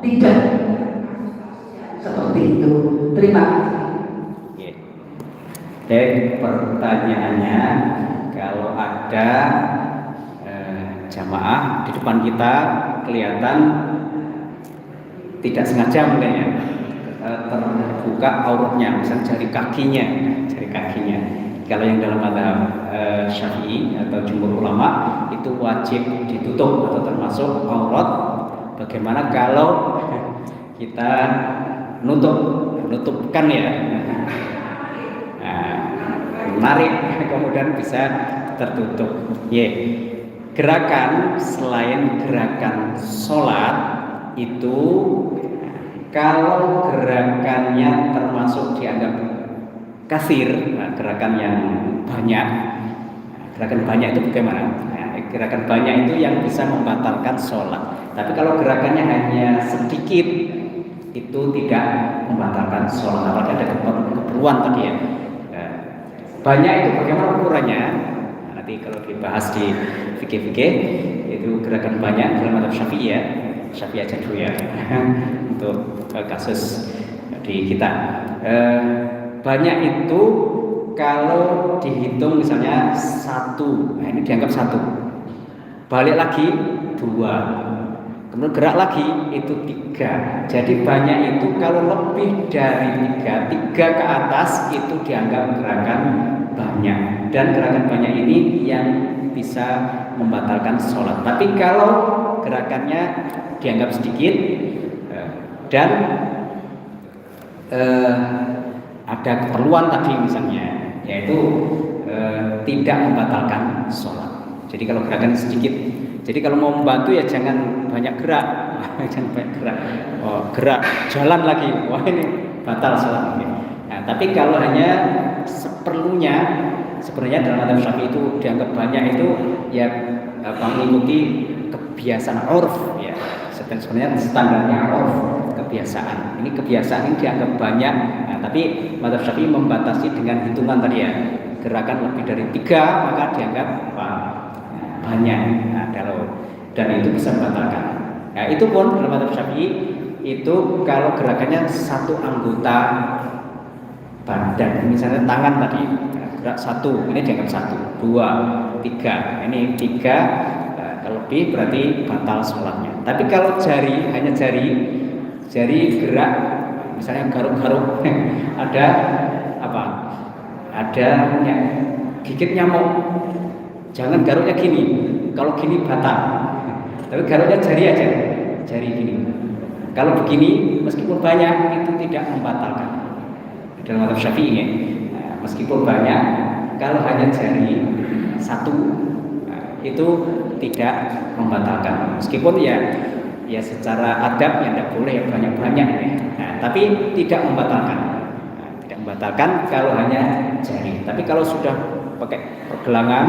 Tidak seperti itu. Terima kasih. Pertanyaannya, kalau ada jamaah di depan kita kelihatan tidak sengaja mungkin ya terbuka auratnya, misalnya jari kakinya. Kalau yang dalam mazhab Syafi'i atau jumhur ulama itu wajib ditutup atau termasuk aurat. Bagaimana kalau kita nutupkan ya, menarik kemudian bisa tertutup. Gerakan selain gerakan sholat itu, kalau gerakannya termasuk dianggap kasir, gerakan yang banyak. Gerakan banyak itu bagaimana? Gerakan banyak itu yang bisa membatalkan sholat. Tapi kalau gerakannya hanya sedikit, itu tidak membatalkan sholat. Apalagi ada keperluan tadi ya. Banyak itu bagaimana ukurannya? Nanti kalau dibahas di fikih-fikih itu gerakan banyak dalam mazhab Syafi'i ya. Syafi'i aja dulu ya untuk kasus di kita. Banyak itu kalau dihitung misalnya 1, nah ini dianggap 1, balik lagi 2, kemudian gerak lagi itu 3. Jadi banyak itu kalau lebih dari 3 ke atas itu dianggap gerakan banyak, dan gerakan banyak ini yang bisa membatalkan sholat. Tapi kalau gerakannya dianggap sedikit dan ada keperluan tadi misalnya, yaitu tidak membatalkan sholat. Jadi kalau gerakan sedikit, jadi kalau mau membantu ya jangan banyak gerak, gerak jalan lagi, wah ini batal sholat. Nah, tapi kalau hanya seperlunya, sebenarnya dalam mazhab Syafi'i itu dianggap banyak itu ya mengikuti kebiasaan urf ya. Sebenarnya standarnya urf, kebiasaan. Ini kebiasaan ini dianggap banyak. Nah, tapi mazhab Syafi'i membatasi dengan hitungan tadi ya. Gerakan lebih dari 3 maka dianggap banyak. Nah, dan itu bisa membatalkan. Nah, itu pun dalam mazhab Syafi'i itu kalau gerakannya satu anggota badan, misalnya tangan tadi gerak 1, ini dianggap 1, 2, 3. Ini 3 kalau lebih berarti batal sholatnya. Tapi kalau hanya jari gerak, misalnya garuk-garuk ada apa? Ada gigit nyamuk. Jangan garuknya gini. Kalau gini batal. Tapi garuknya jari aja, jari gini. Kalau begini meskipun banyak itu tidak membatalkan. Dalam mazhab Syafi'i ya, meskipun banyak, kalau hanya jari 1 itu tidak membatalkan. Meskipun ya secara adab ya tidak boleh banyak-banyak ya. Nah, tapi tidak membatalkan. Tidak membatalkan kalau hanya jari. Tapi kalau sudah pakai pergelangan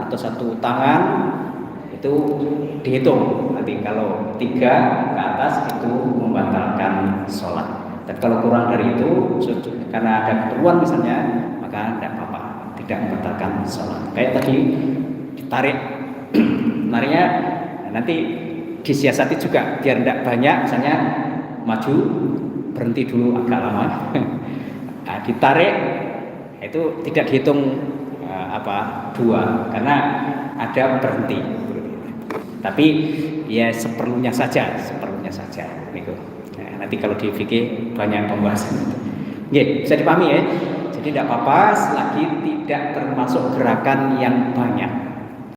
atau 1 tangan itu dihitung. Nanti kalau 3 ke atas itu membatalkan sholat. Dan kalau kurang dari itu, karena ada keperluan misalnya, maka tidak apa-apa, tidak membatalkan sholat. Kayak tadi ditarik, nariknya nanti disiasati juga biar tidak banyak, misalnya maju, berhenti dulu agak lama, nah, ditarik itu tidak dihitung 2 karena ada berhenti. Tapi ya seperlunya saja. Gitu. Nah, nanti kalau di fikih banyak pembahasan itu. Bisa dipahami ya. Jadi tidak apa-apa selagi tidak termasuk gerakan yang banyak.